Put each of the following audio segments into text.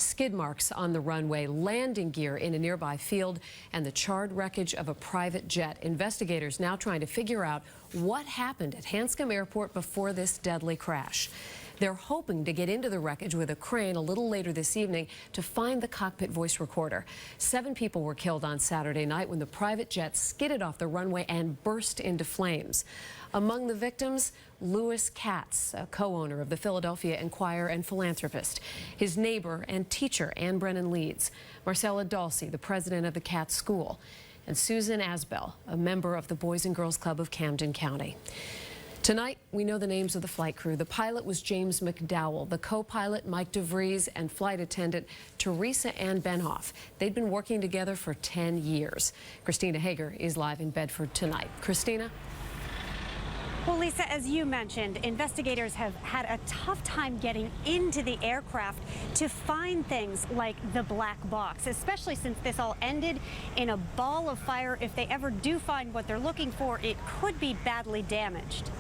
skid marks on the runway, landing gear in a nearby field, and the charred wreckage of a private jet. Investigators now trying to figure out what happened at Hanscom Airport before this deadly crash. They're hoping to get into the wreckage with a crane a little later this evening to find the cockpit voice recorder. 7 people were killed on Saturday night when the private jet skidded off the runway and burst into flames. Among the victims, Louis Katz, a co-owner of the Philadelphia Inquirer and philanthropist, his neighbor and teacher, Ann Brennan Leeds, Marcella Dalsey, the president of the Katz School, and Susan Asbell, a member of the Boys and Girls Club of Camden County. Tonight, we know the names of the flight crew. The pilot was James McDowell, the co-pilot Mike DeVries, and flight attendant Teresa Ann Benhoff. They'd been working together for 10 years. Christina Hager is live in Bedford tonight. Christina? Well, Lisa, as you mentioned, investigators have had a tough time getting into the aircraft to find things like the black box, especially since this all ended in a ball of fire. If they ever do find what they're looking for, it could be badly damaged.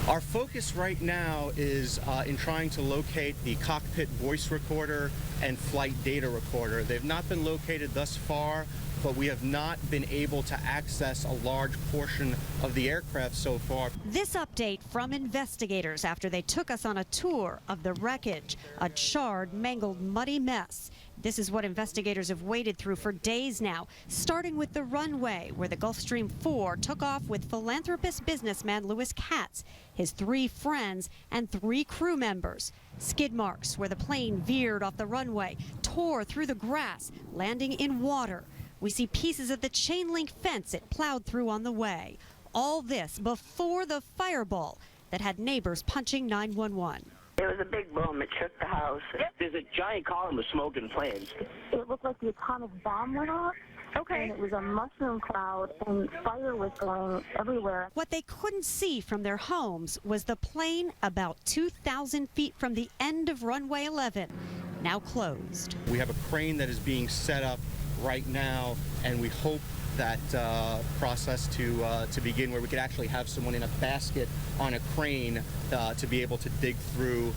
Our focus right now is in trying to locate the cockpit voice recorder and flight data recorder. They've not been located thus far, but we have not been able to access a large portion of the aircraft so far. This update from investigators after they took us on a tour of the wreckage, a charred, mangled, muddy mess. This is what investigators have waded through for days now, starting with the runway where the Gulfstream 4 took off with philanthropist businessman Louis Katz, his 3 friends, and 3 crew members. Skid marks where the plane veered off the runway, tore through the grass, landing in water. We see pieces of the chain link fence it plowed through on the way. All this before the fireball that had neighbors punching 911. It was a big boom. It shook the house. There's a giant column of smoke and flames. It looked like the atomic bomb went off. Okay. And it was a mushroom cloud, and fire was going everywhere. What they couldn't see from their homes was the plane about 2,000 feet from the end of runway 11, now closed. We have a crane that is being set up right now, and we hope that process to begin where we could actually have someone in a basket on a crane to be able to dig through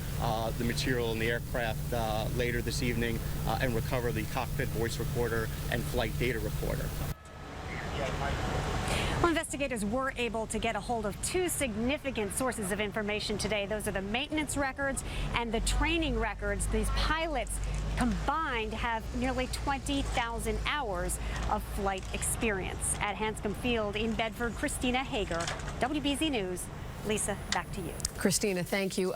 the material in the aircraft later this evening and recover the cockpit voice recorder and flight data recorder. Well, investigators were able to get a hold of 2 significant sources of information today. Those are the maintenance records and the training records. These pilots combined have nearly 20,000 hours of flight experience. At Hanscom Field in Bedford, Christina Hager, WBZ News. Lisa, back to you. Christina, thank you.